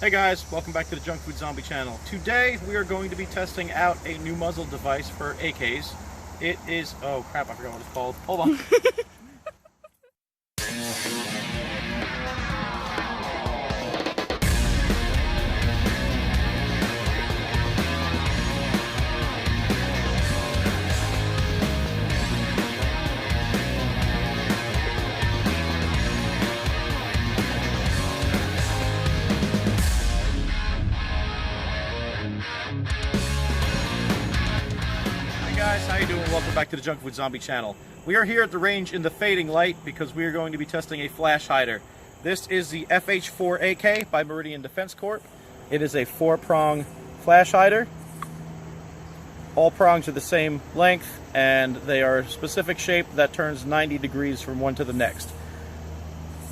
Hey guys, welcome back to the Junk Food Zombie channel. Today we are going to be testing out a new muzzle device for AKs. It is, oh crap, I forgot what it's called. Hold on. Guys, how you doing? Welcome back to the Junk Food Zombie channel. We are here at the range in the fading light because we are going to be testing a flash hider. This is the FH4-AK by Meridian Defense Corp. It is a 4-prong flash hider. All prongs are the same length and they are a specific shape that turns 90 degrees from one to the next.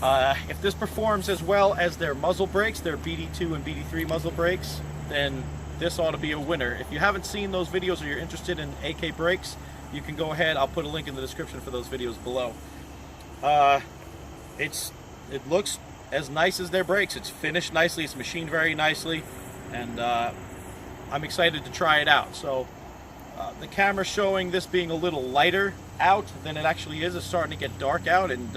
If this performs as well as their muzzle brakes, their BD2 and BD3 muzzle brakes, then this ought to be a winner. If you haven't seen those videos or you're interested in AK brakes, you can go ahead. I'll put a link in the description for those videos below. It looks as nice as their brakes. It's finished nicely. It's machined very nicely, and I'm excited to try it out. So the camera's showing this being a little lighter out than it actually is. It's starting to get dark out, and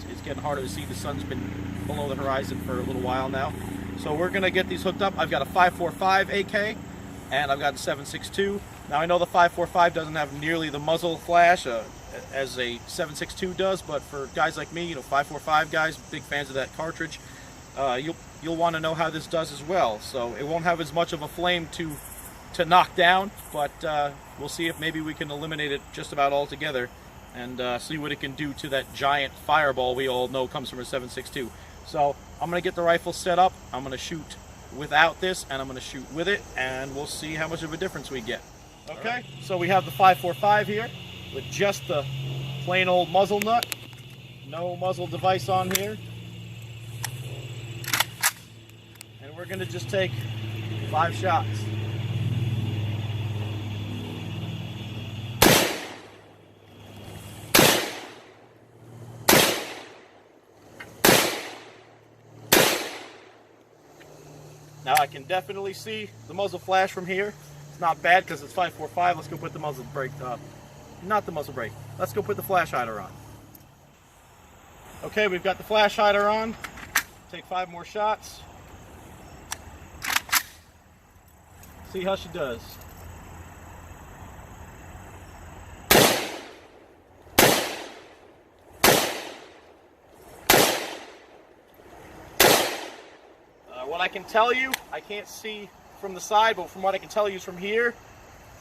it's getting harder to see. The sun's been below the horizon for a little while now. So we're going to get these hooked up. I've got a 5.45 AK and I've got a 7.62. Now I know the 5.45 doesn't have nearly the muzzle flash as a 7.62 does, but for guys like me, 5.45 guys, big fans of that cartridge, you'll want to know how this does as well. So it won't have as much of a flame to knock down, but we'll see if maybe we can eliminate it just about altogether and see what it can do to that giant fireball we all know comes from a 7.62. So I'm going to get the rifle set up. I'm going to shoot without this and I'm going to shoot with it, and we'll see how much of a difference we get. Okay, so we have the 5.45 here with just the plain old muzzle nut. No muzzle device on here. And we're going to just take 5 shots. Now I can definitely see the muzzle flash from here. It's not bad because it's 5.45. Let's go put the muzzle brake up. Not the muzzle brake. Let's go put the flash hider on. Okay, we've got the flash hider on. Take 5 more shots. See how she does. What I can tell you, I can't see from the side, but from what I can tell you is from here,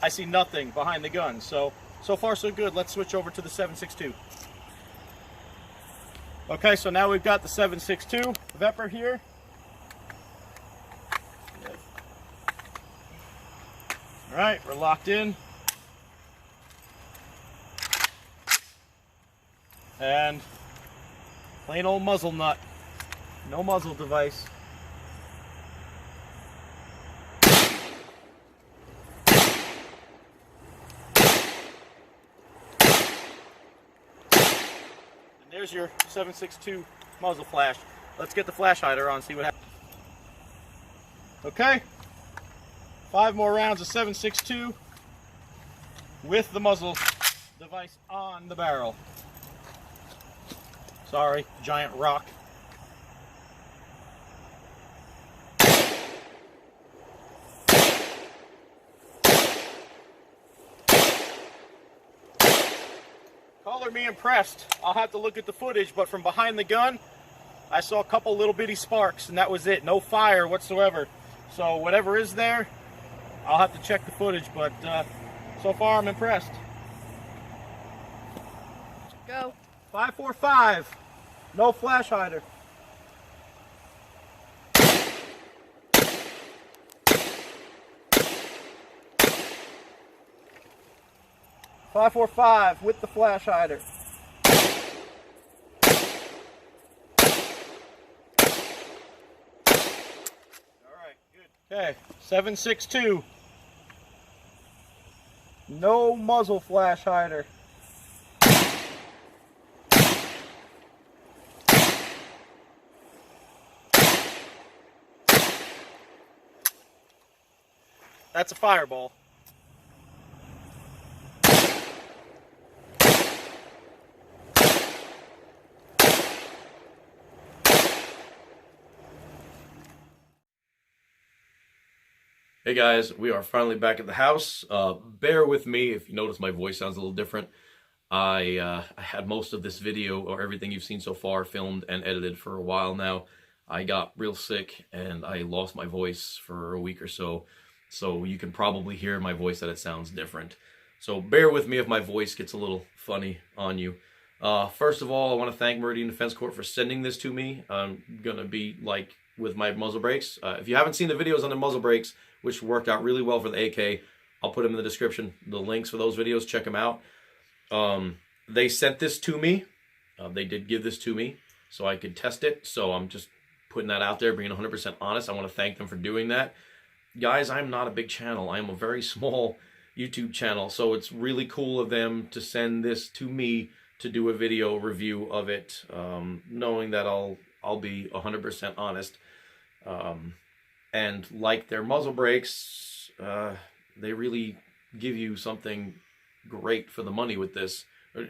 I see nothing behind the gun. So far so good. Let's switch over to the 7.62. Okay, so now we've got the 7.62 Vepr here. All right, we're locked in. And plain old muzzle nut. No muzzle device. There's your 7.62 muzzle flash. Let's get the flash hider on, see what happens. Okay, 5 more rounds of 7.62 with the muzzle device on the barrel. Sorry, giant rock. Color me impressed. I'll have to look at the footage, but from behind the gun, I saw a couple little bitty sparks, and that was it. No fire whatsoever. So whatever is there, I'll have to check the footage, but so far I'm impressed. Go. 5.45. No flash hider. .545 with the flash hider. All right, good. Okay, 7.62. No muzzle flash hider. That's a fireball. Hey guys, we are finally back at the house. Bear with me if you notice my voice sounds a little different. I had most of this video, or everything you've seen so far, filmed and edited for a while now. I got real sick and I lost my voice for a week or so. So you can probably hear in my voice that it sounds different. So bear with me if my voice gets a little funny on you. First of all, I want to thank Meridian Defense Corp for sending this to me. I'm going to be like with my muzzle brakes. If you haven't seen the videos on the muzzle brakes, which worked out really well for the AK, I'll put them in the description. The links for those videos, check them out. They sent this to me. They did give this to me so I could test it. So I'm just putting that out there, being 100% honest. I want to thank them for doing that. Guys, I'm not a big channel. I am a very small YouTube channel. So it's really cool of them to send this to me to do a video review of it, knowing that I'll be 100% honest. And like their muzzle brakes, they really give you something great for the money with this.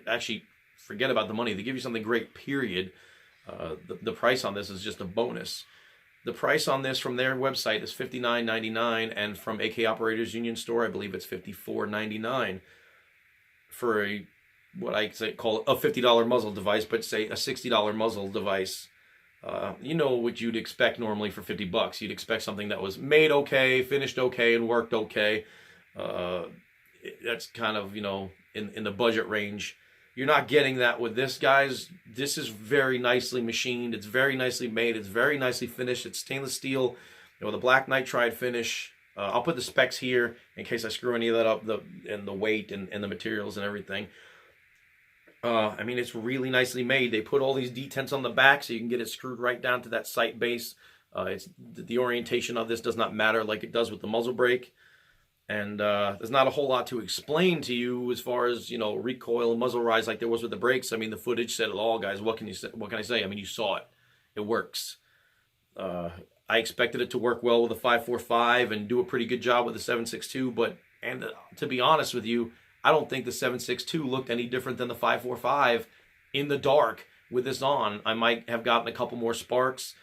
Actually, forget about the money. They give you something great, period. The price on this is just a bonus. The price on this from their website is $59.99, and from AK Operators Union Store, I believe it's $54.99 for a, what I call a $50 muzzle device, but say a $60 muzzle device. You know what you'd expect normally for 50 bucks. You'd expect something that was made okay, finished okay, and worked okay. That's kind of, you know, in the budget range. You're not getting that with this, guys. This is very nicely machined. It's very nicely made. It's very nicely finished. It's stainless steel, you know, with a black nitride finish. I'll put the specs here in case I screw any of that up, and the weight and the materials and everything. I mean, it's really nicely made. They put all these detents on the back so you can get it screwed right down to that sight base. It's the orientation of this does not matter like it does with the muzzle brake. And there's not a whole lot to explain to you as far as, you know, recoil and muzzle rise like there was with the brakes. I mean, the footage said it all, guys. What can I say? I mean, you saw it. It works. I expected it to work well with a 5.45 and do a pretty good job with the 7.62, but to be honest with you, I don't think the 7.62 looked any different than the 5.45 in the dark with this on. I might have gotten a couple more sparks,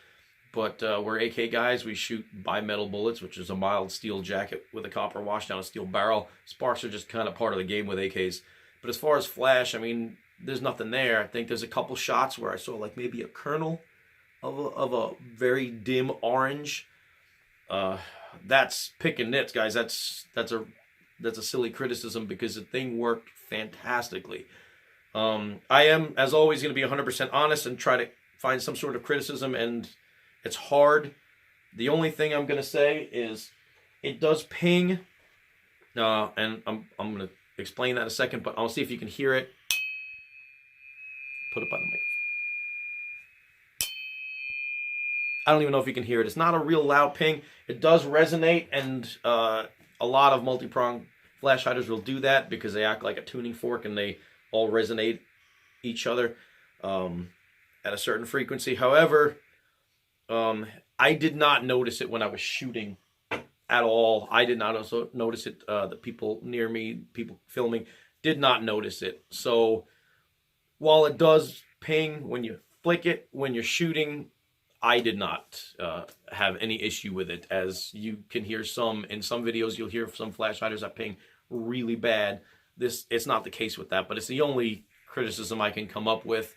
but we're AK guys. We shoot bimetal bullets, which is a mild steel jacket with a copper wash down a steel barrel. Sparks are just kind of part of the game with AKs. But as far as flash, I mean, there's nothing there. I think there's a couple shots where I saw like maybe a kernel of a very dim orange. That's picking nits, guys. That's a silly criticism because the thing worked fantastically. I am, as always, going to be 100% honest and try to find some sort of criticism, and it's hard. The only thing I'm going to say is it does ping, and I'm going to explain that in a second, but I'll see if you can hear it. Put it by the microphone. I don't even know if you can hear it. It's not a real loud ping. It does resonate, and a lot of multi-prong flash hiders will do that because they act like a tuning fork and they all resonate each other at a certain frequency. However, I did not notice it when I was shooting at all. I did not also notice it. The people near me, people filming, did not notice it. So while it does ping when you flick it, when you're shooting, I did not have any issue with it. As you can hear in some videos, you'll hear some flash hiders that ping really bad. It's not the case with that, but it's the only criticism I can come up with.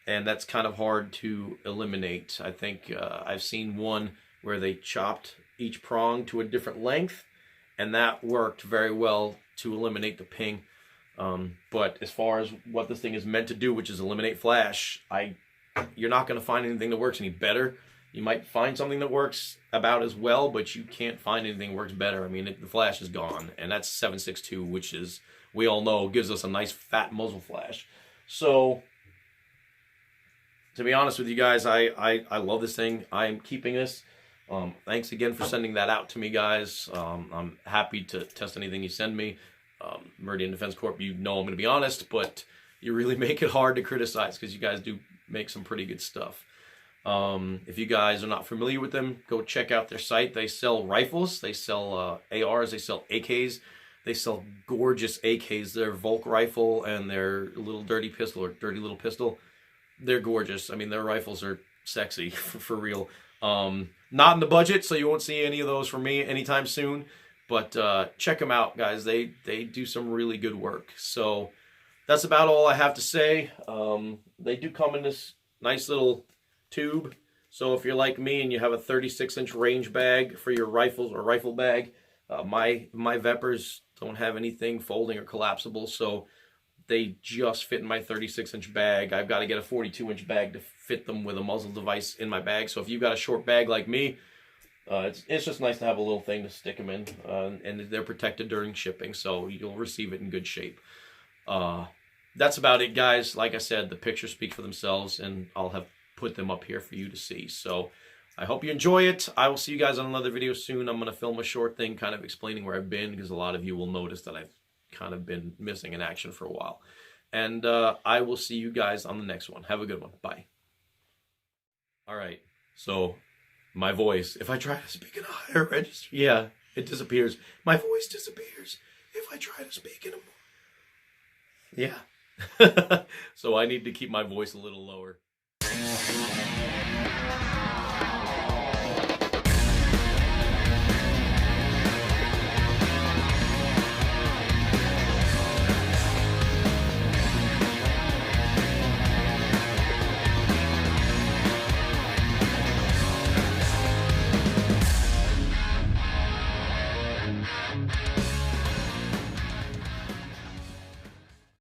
And that's kind of hard to eliminate. I think I've seen one where they chopped each prong to a different length, and that worked very well to eliminate the ping. But as far as what this thing is meant to do, which is eliminate flash, you're not going to find anything that works any better. You might find something that works about as well, but you can't find anything that works better. I mean, the flash is gone, and that's 7.62, which is, we all know, gives us a nice fat muzzle flash. So, to be honest with you guys, I love this thing. I'm keeping this. Thanks again for sending that out to me, guys. I'm happy to test anything you send me. Meridian Defense Corp, you know I'm going to be honest, but you really make it hard to criticize because you guys do make some pretty good stuff. If you guys are not familiar with them, go check out their site. They sell rifles, they sell ARs, they sell AKs, they sell gorgeous AKs. Their Volk rifle and their little dirty pistol, or dirty little pistol, they're gorgeous. I mean, their rifles are sexy for real. Not in the budget, so you won't see any of those from me anytime soon. But check them out, guys. They do some really good work. So that's about all I have to say. They do come in this nice little tube. So if you're like me and you have a 36-inch range bag for your rifles or rifle bag, my Vepers don't have anything folding or collapsible, so they just fit in my 36-inch bag. I've got to get a 42-inch bag to fit them with a muzzle device in my bag. So if you've got a short bag like me, it's just nice to have a little thing to stick them in, and they're protected during shipping, so you'll receive it in good shape. That's about it, guys. Like I said, the pictures speak for themselves, and I'll have put them up here for you to see. So I hope you enjoy it. I will see you guys on another video soon. I'm going to film a short thing kind of explaining where I've been, because a lot of you will notice that I've kind of been missing in action for a while. And I will see you guys on the next one. Have a good one. Bye. All right. So my voice, if I try to speak in a higher register, yeah, it disappears. My voice disappears if I try to speak in a... Yeah. So I need to keep my voice a little lower.